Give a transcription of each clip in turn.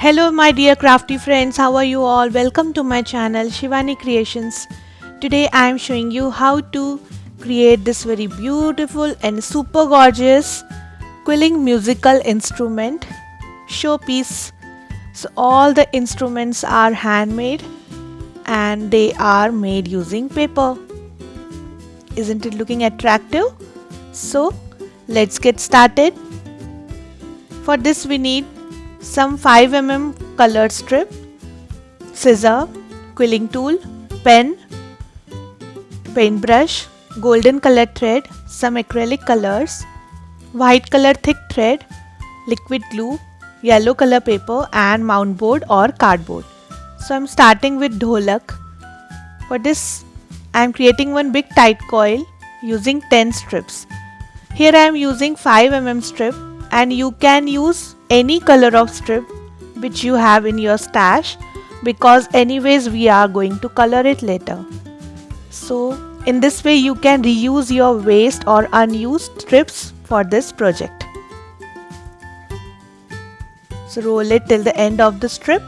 Hello my dear crafty friends, how are you all? Welcome to my channel Shivani Creations. Today I am showing you how to create this very beautiful and super gorgeous quilling musical instrument showpiece. So all the instruments are handmade and they are made using paper. Isn't it looking attractive? So let's get started. For this we need some 5 mm colored strip, scissor, quilling tool, pen, paintbrush, golden colored thread, some acrylic colors, white color thick thread, liquid glue, yellow color paper and mount board or cardboard. So I'm starting with dholak. For this I am creating one big tight coil using 10 strips. Here I am using 5 mm strip and you can use any color of strip which you have in your stash because anyways we are going to color it later. So in this way you can reuse your waste or unused strips for this project. So roll it till the end of the strip.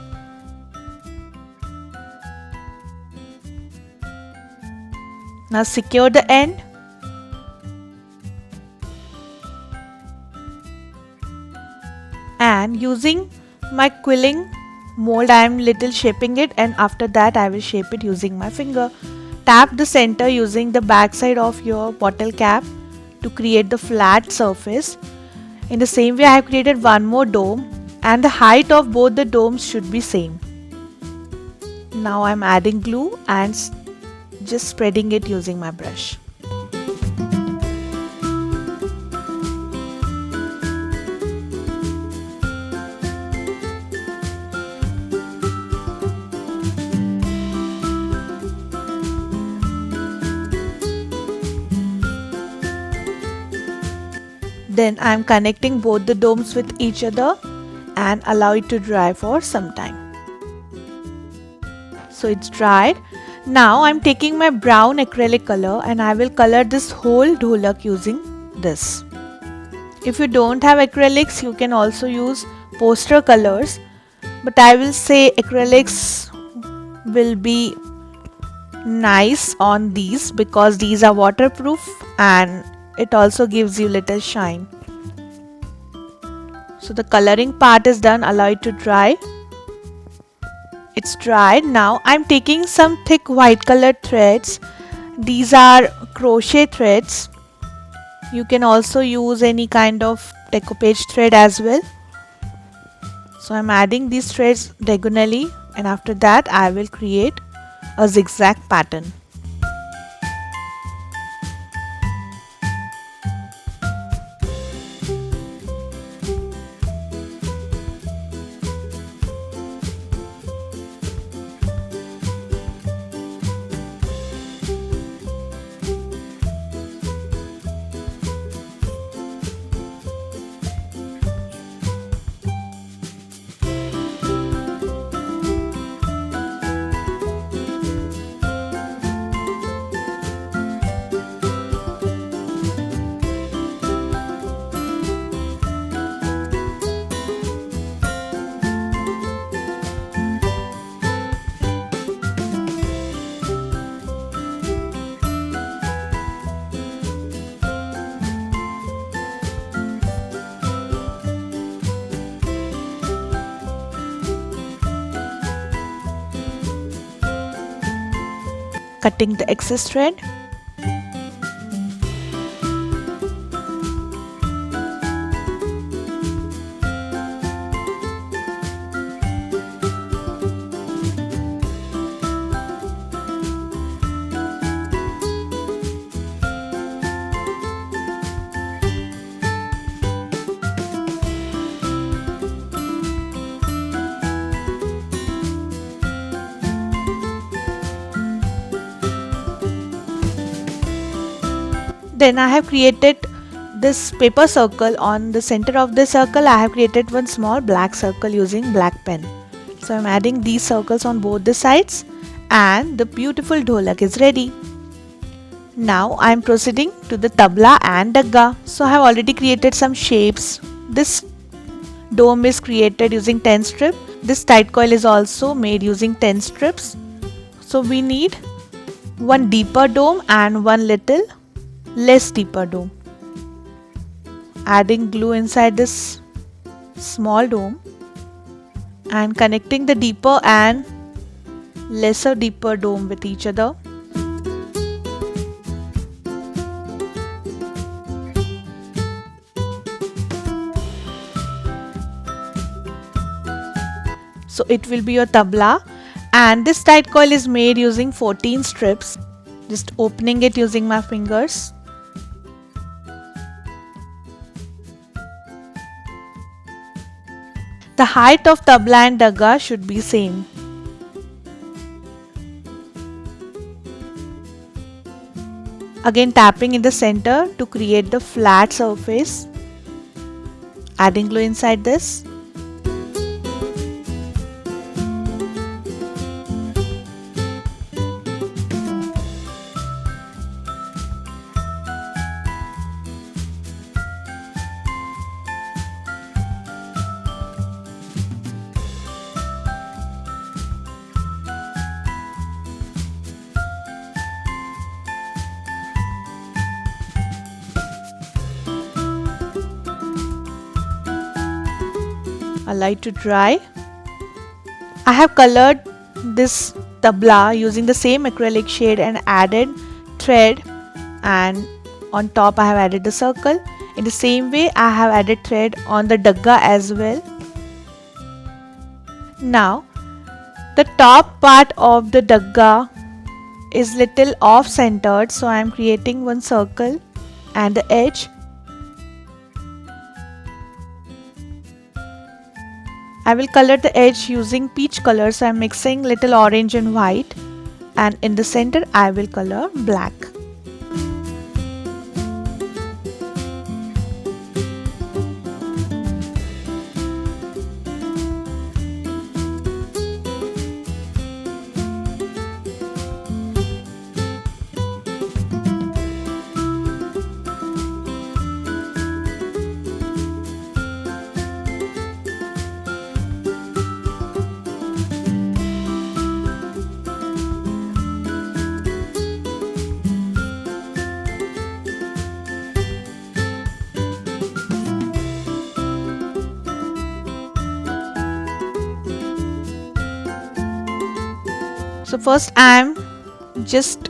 Now secure the end. And using my quilling mold I am little shaping it, and after that I will shape it using my finger. Tap the center using the back side of your bottle cap to create the flat surface. In the same way I have created one more dome and the height of both the domes should be same. Now I am adding glue and just spreading it using my brush. Then I am connecting both the domes with each other and allow it to dry for some time. So it's dried. Now I am taking my brown acrylic color and I will color this whole dholak using this. If you don't have acrylics you can also use poster colors, but I will say acrylics will be nice on these because these are waterproof and it also gives you little shine. So the coloring part is done, allow it to dry. It's dried. Now I'm taking some thick white colored threads. These are crochet threads. You can also use any kind of decoupage thread as well. So I'm adding these threads diagonally and after that I will create a zigzag pattern. Cutting the excess thread. Then I have created this paper circle. On the center of the circle I have created one small black circle using black pen. So I am adding these circles on both the sides and the beautiful dholak is ready. Now I am proceeding to the tabla and dagga. So I have already created some shapes. This dome is created using 10 strip. This tight coil is also made using 10 strips. So we need one deeper dome and one little less deeper dome. Adding glue inside this small dome and connecting the deeper and lesser deeper dome with each other. So it will be your tabla, and this tight coil is made using 14 strips. Just opening it using my fingers. The height of tabla and dagga should be same. Again tapping in the center to create the flat surface. Adding glue inside this. Allow it to dry. I have colored this tabla using the same acrylic shade and added thread, and on top I have added the circle. In the same way I have added thread on the dagga as well. Now the top part of the dagga is little off centered, so I am creating one circle and the edge. I will color the edge using peach color, so I am mixing little orange and white, and in the center I will color black. So first I am just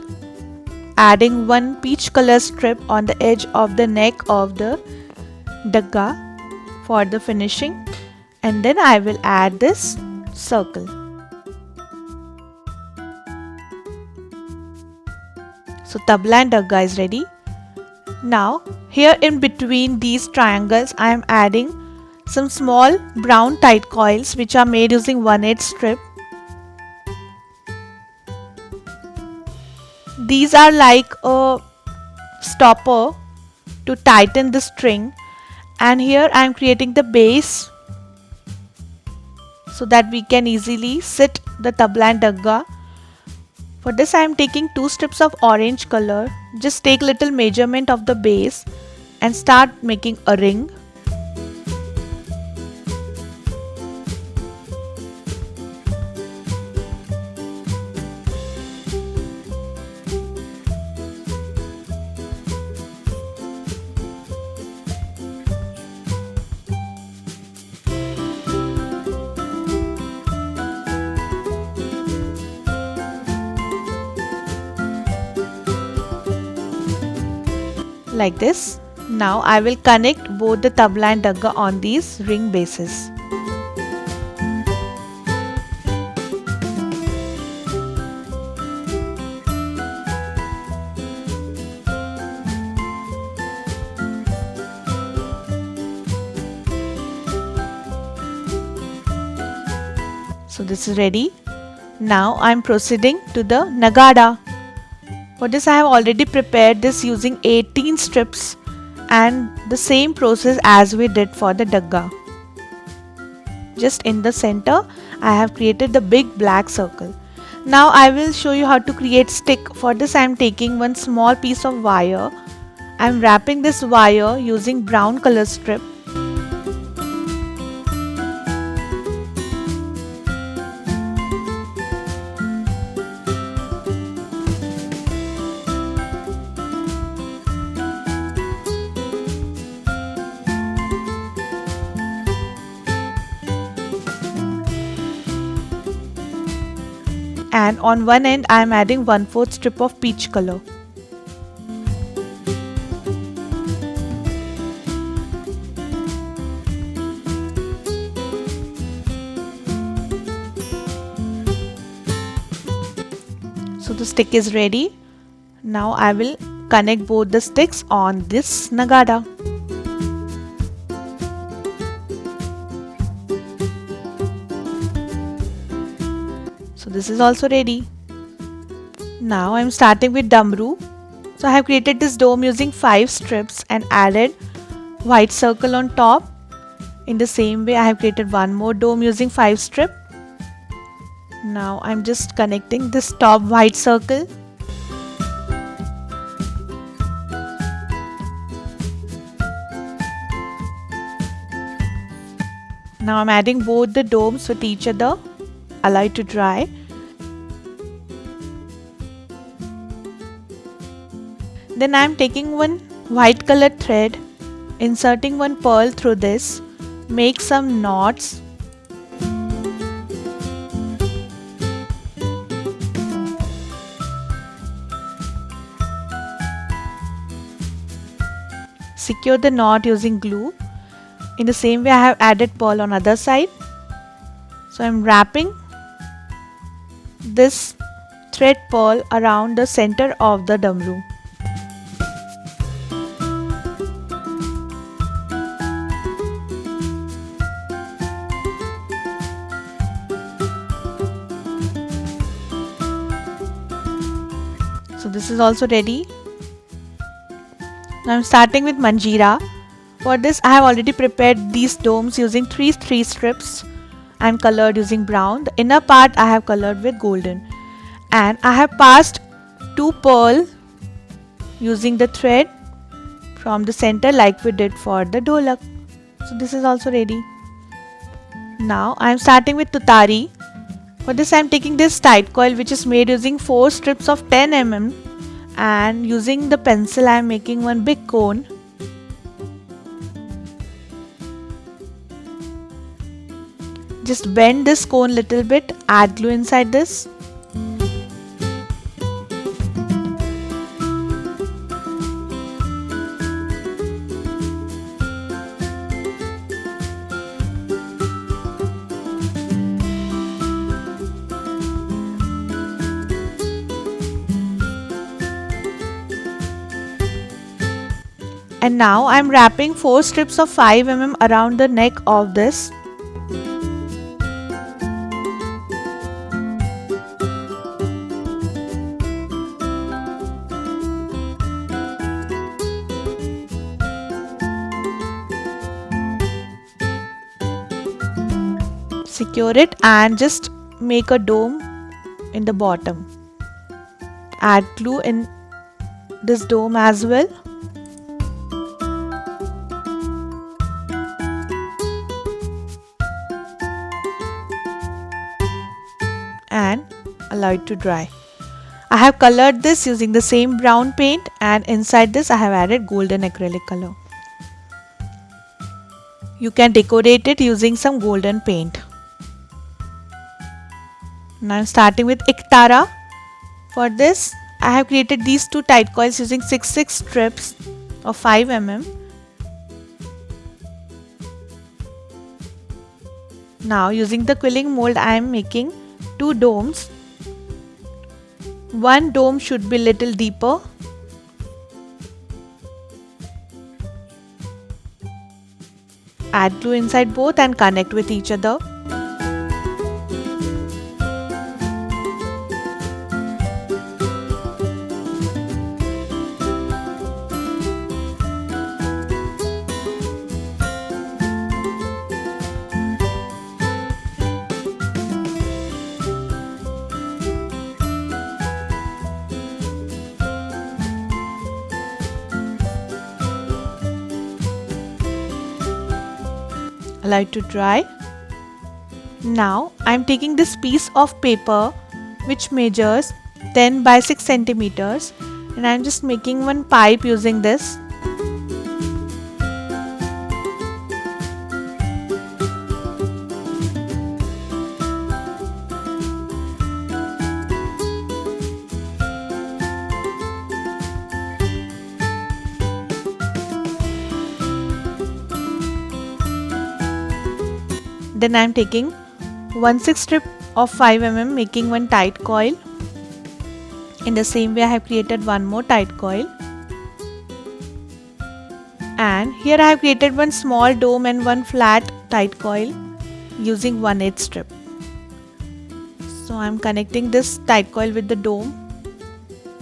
adding one peach color strip on the edge of the neck of the dagga for the finishing, and then I will add this circle. So tabla and dagga is ready. Now here in between these triangles I am adding some small brown tight coils which are made using 1/8 strip. These are like a stopper to tighten the string, and here I am creating the base so that we can easily sit the tabla and dagga. For this I am taking 2 strips of orange color. Just take little measurement of the base and start making a ring. Like this. Now I will connect both the tabla and dagga on these ring bases. So this is ready. Now I am proceeding to the nagada. For this I have already prepared this using 18 strips and the same process as we did for the dagga. Just in the center I have created the big black circle. Now I will show you how to create stick. For this I am taking one small piece of wire. I am wrapping this wire using brown color strip. and on one end I am adding 1/4 strip of peach color. So the stick is ready. Now I will connect both the sticks on this nagada. So this is also ready. Now I am starting with Damru. So I have created this dome using 5 strips and added white circle on top. In the same way I have created one more dome using 5 strips. Now I am just connecting this top white circle. Now I am adding both the domes with each other. Allow it to dry. Then I am taking one white colored thread, inserting one pearl through this, make some knots. Secure the knot using glue. In the same way I have added pearl on other side. So I am wrapping this thread pearl around the center of the damru. So this is also ready. Now I am starting with manjeera. For this I have already prepared these domes using 3 strips and colored using brown. The inner part I have colored with golden. And I have passed 2 pearl using the thread from the center like we did for the dholak. So this is also ready. Now I am starting with tutari. For this I am taking this tight coil which is made using 4 strips of 10 mm, and using the pencil I am making one big cone. Just bend this cone little bit, add glue inside this. And now I am wrapping 4 strips of 5 mm around the neck of this. Secure it and just make a dome in the bottom. Add glue in this dome as well. And allow it to dry. I have colored this using the same brown paint, and inside this I have added golden acrylic color. You can decorate it using some golden paint. Now I am starting with Iktara. For this I have created these 2 tight coils using 6 strips of 5 mm. Now using the quilling mold I am making 2 domes. One dome should be little deeper. Add glue inside both and connect with each other. Allow it to dry. Now I am taking this piece of paper which measures 10 by 6 centimeters, and I am just making one pipe using this. Then I am taking 1/6 strip of 5 mm, making one tight coil. In the same way I have created one more tight coil. And here I have created one small dome and one flat tight coil using 1/8 strip. So I am connecting this tight coil with the dome.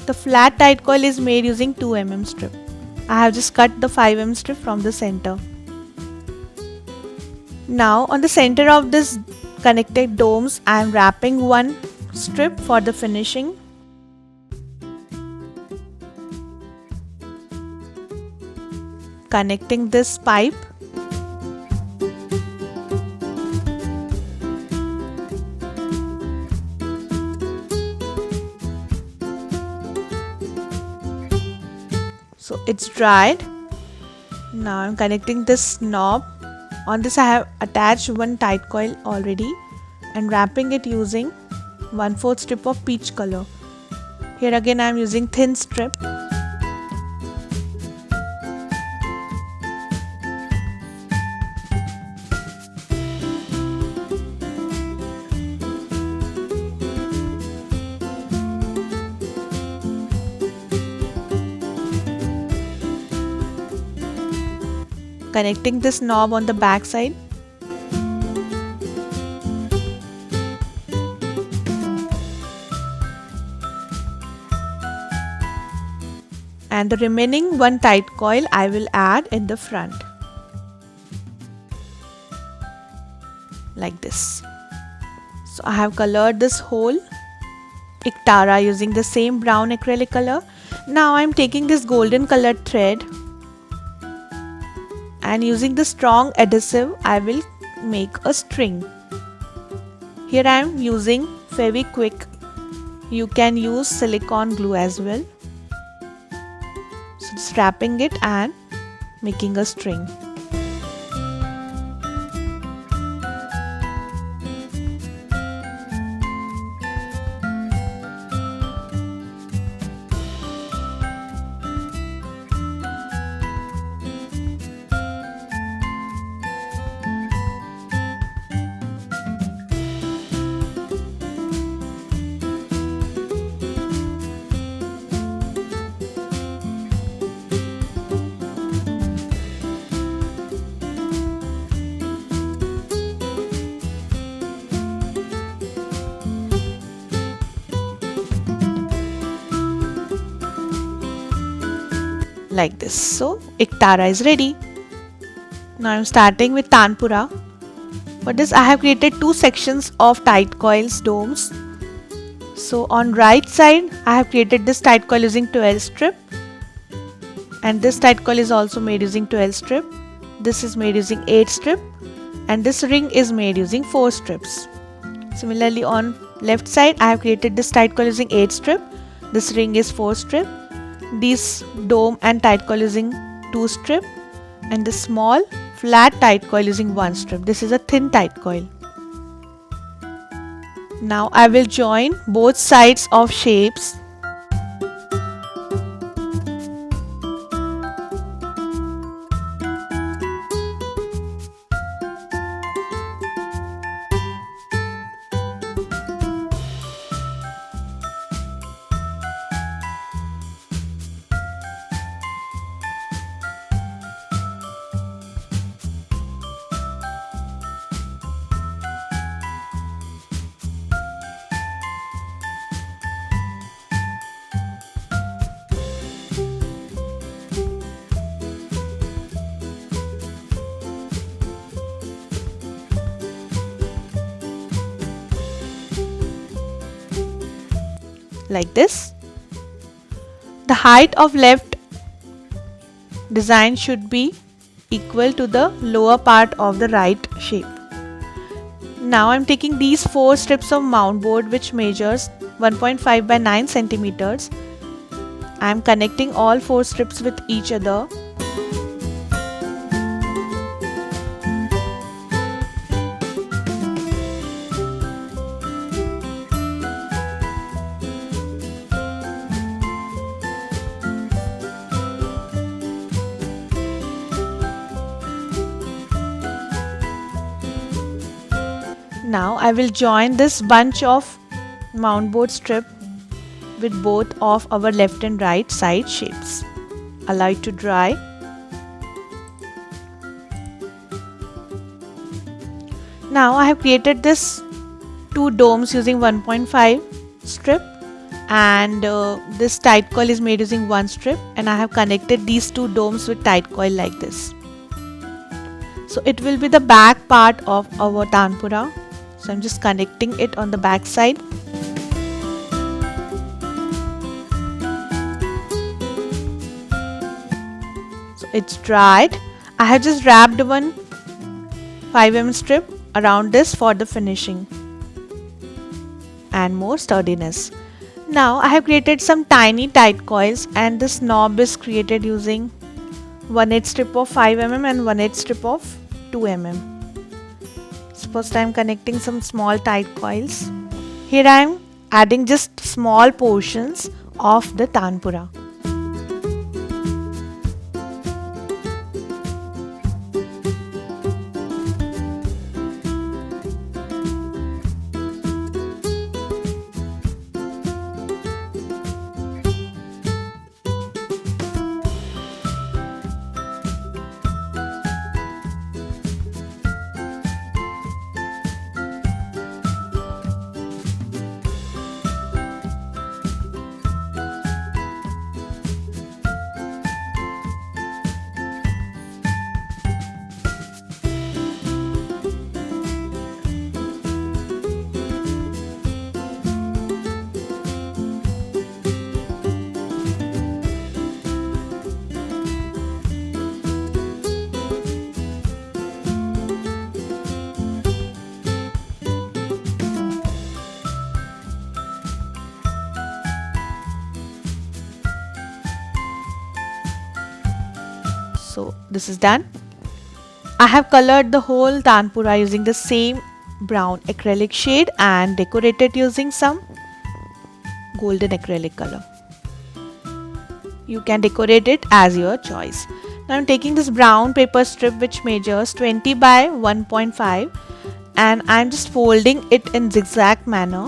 The flat tight coil is made using 2 mm strip. I have just cut the 5 mm strip from the center. Now on the center of this connected domes I am wrapping one strip for the finishing. Connecting this pipe. So it's dried. Now I'm connecting this knob. On this I have attached one tight coil already and wrapping it using 1/4 strip of peach color. Here again I am using thin strip. Connecting this knob on the back side. And the remaining one tight coil I will add in the front. Like this. So I have colored this whole Iktara using the same brown acrylic color. Now I am taking this golden colored thread and using the strong adhesive I will make a string. Here I am using Fevikwik. You can use silicone glue as well. So just wrapping it and making a string. Like this. So Iktara is ready. Now I am starting with Tanpura. For this I have created two sections of tight coils domes. So on right side I have created this tight coil using 12 strip, and this tight coil is also made using 12 strip. This is made using 8 strip, and this ring is made using 4 strips. Similarly on left side I have created this tight coil using 8 strip. This ring is 4 strip. This dome and tight coil using 2 strip, and this small flat tight coil using 1 strip. This is a thin tight coil. Now I will join both sides of shapes. Like this. The height of left design should be equal to the lower part of the right shape. Now I am taking these 4 strips of mount board which measures 1.5 by 9 centimeters. I am connecting all 4 strips with each other. Now I will join this bunch of mount board strip with both of our left and right side shapes. Allow it to dry. Now I have created this two domes using 1.5 strip, and this tight coil is made using one strip, and I have connected these two domes with tight coil like this. So it will be the back part of our tanpura. So I'm just connecting it on the back side. So it's dried. I have just wrapped one 5mm strip around this for the finishing and more sturdiness. Now I have created some tiny tight coils, and this knob is created using 1/8 strip of 5mm and 1/8 strip of 2mm. So first I am connecting some small tight coils. Here I am adding just small portions of the tanpura. So this is done. I have colored the whole tanpura using the same brown acrylic shade and decorated using some golden acrylic color. You can decorate it as your choice. Now I'm taking this brown paper strip which measures 20 by 1.5, and I'm just folding it in zigzag manner.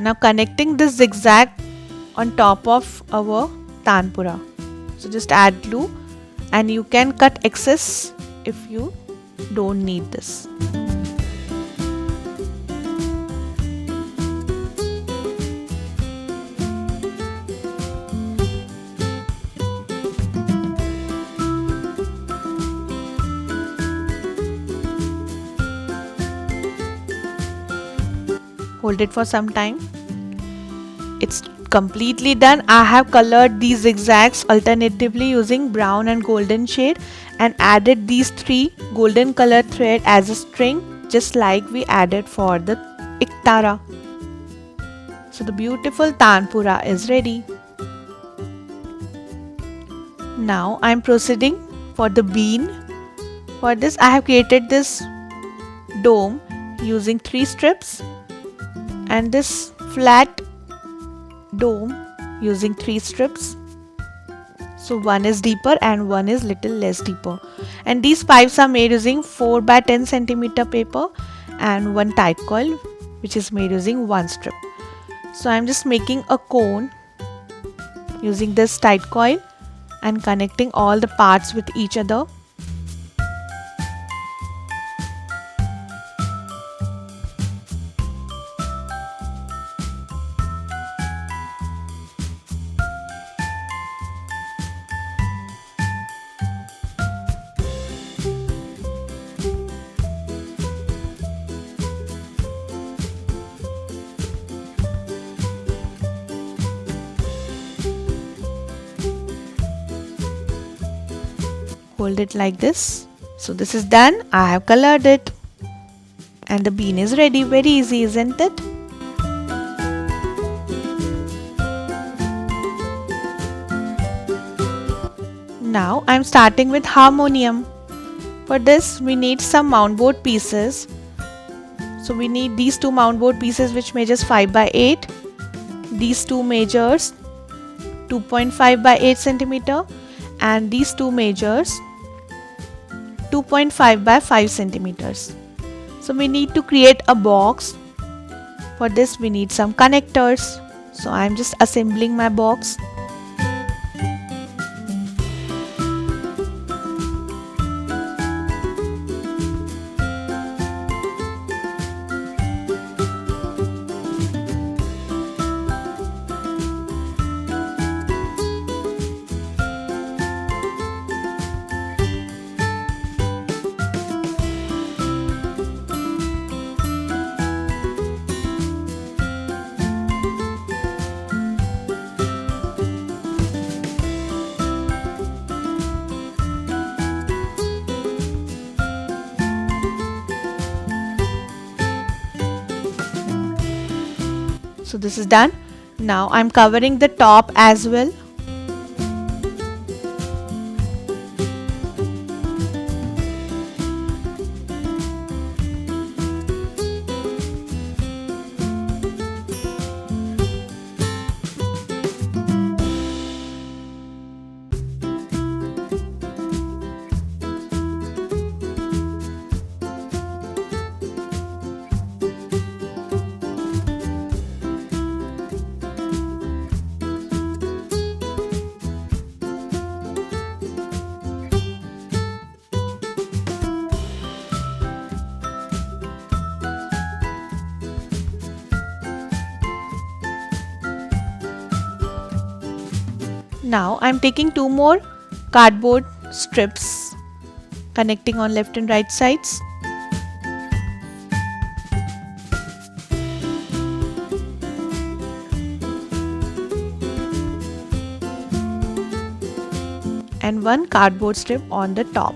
Now connecting this zigzag on top of our tanpura. So just add glue, and you can cut excess if you don't need this. Hold it for some time. It's completely done. I have colored these zigzags alternatively using brown and golden shade and added these three golden color thread as a string, just like we added for the iktara. So the beautiful tanpura is ready. Now I am proceeding for the bean. For this I have created this dome using 3 strips, and this flat dome using 3 strips. So one is deeper and one is little less deeper, and these pipes are made using 4 by 10 centimeter paper and one tight coil which is made using 1 strip. So I am just making a cone using this tight coil and connecting all the parts with each other. Hold it like this. So this is done. I have colored it and the bean is ready. Very easy, isn't it? Now I'm starting with harmonium. For this we need some mount board pieces. So we need these two mount board pieces which measures 5 by 8. These two measures 2.5 by 8 centimeter and these two measures 2.5 by 5 centimeters. So we need to create a box. For this we need some connectors. So I am just assembling my box. So this is done. Now I'm covering the top as well. Now I'm taking two more cardboard strips connecting on left and right sides. And one cardboard strip on the top.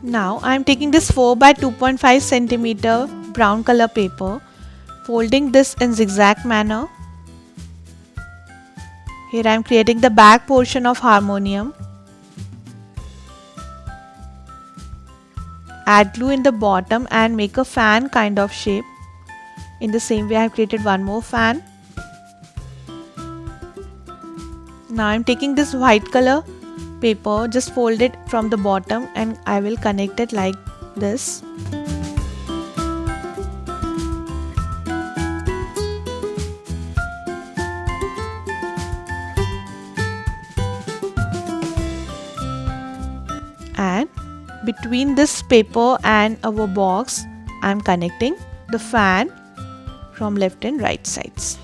Now I am taking this 4 by 2.5 centimeter brown color paper, folding this in zigzag manner. Here I am creating the back portion of harmonium. Add glue in the bottom and make a fan kind of shape. In the same way I have created one more fan. Now I am taking this white color paper, just fold it from the bottom and I will connect it like this. And between this paper and our box, I am connecting the fan from left and right sides.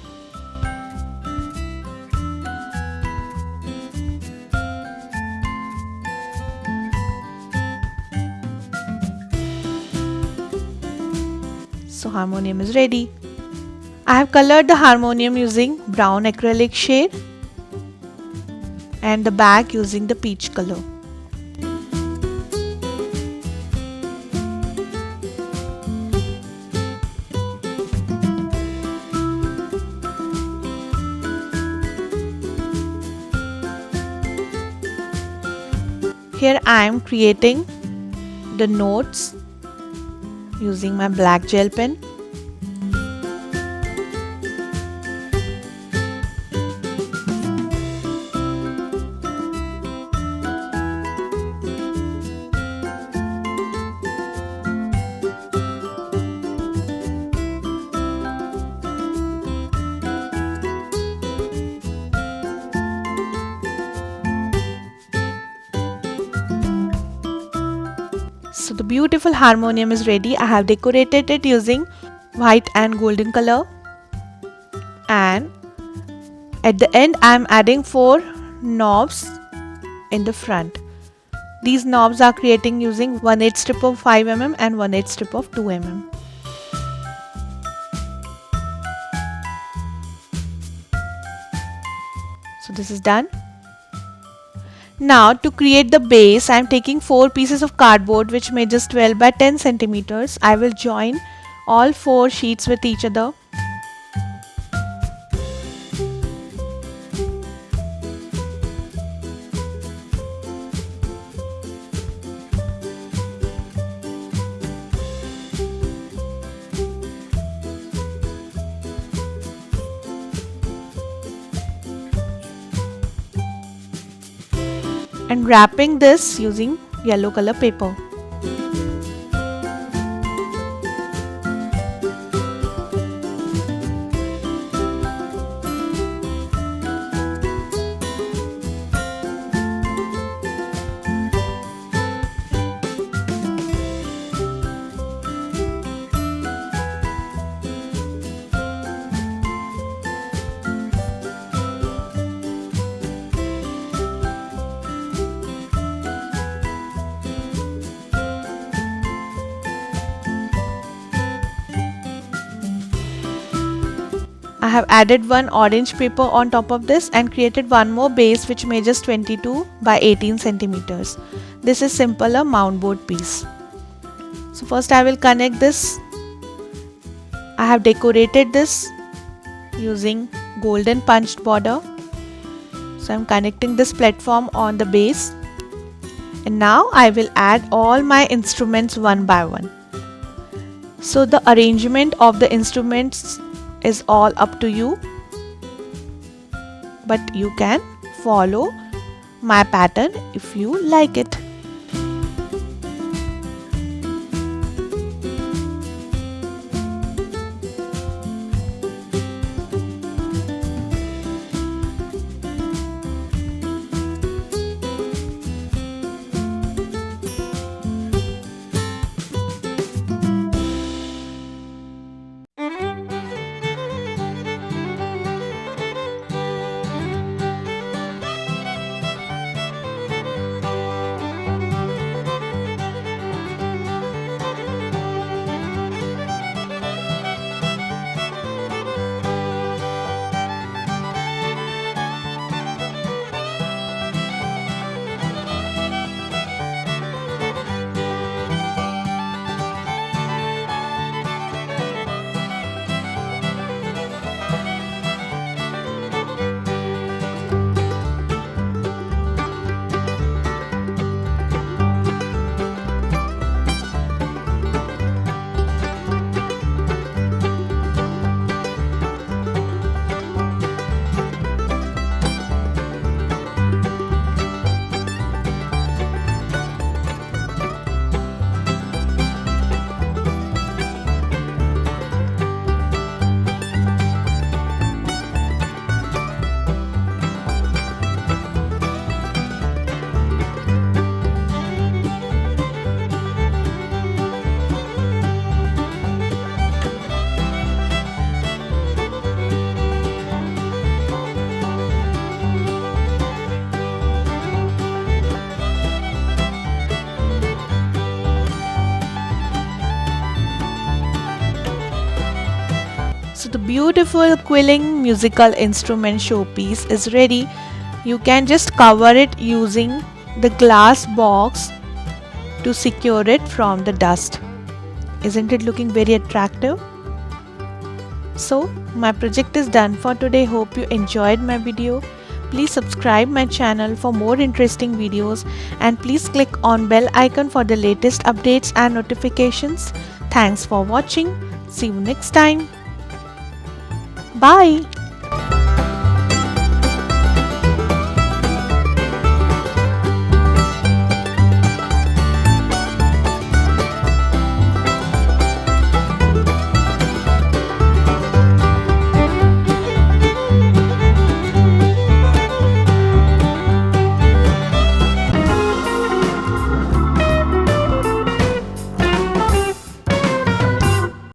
So harmonium is ready. I have colored the harmonium using brown acrylic shade and the back using the peach color. Here I am creating the notes using my black gel pen. So the beautiful harmonium is ready. I have decorated it using white and golden color. And at the end I am adding 4 knobs in the front. These knobs are creating using 1/8 strip of 5 mm and 1/8 strip of 2 mm. So this is done. Now to create the base, I am taking 4 pieces of cardboard which measures 12 by 10 centimeters. I will join all 4 sheets with each other. and wrapping this using yellow color paper. I have added one orange paper on top of this and created one more base which measures 22 by 18 centimeters. This is simple a mount board piece. So first I will connect this. I have decorated this using golden punched border. So I am connecting this platform on the base. And now I will add all my instruments one by one. So the arrangement of the instruments is all up to you, but you can follow my pattern if you like it. So the beautiful Quilling musical instrument showpiece is ready. You can just cover it using the glass box to secure it from the dust. Isn't it looking very attractive? So my project is done for today. Hope you enjoyed my video. Please subscribe my channel for more interesting videos and please click on bell icon for the latest updates and notifications. Thanks for watching. See you next time. Bye.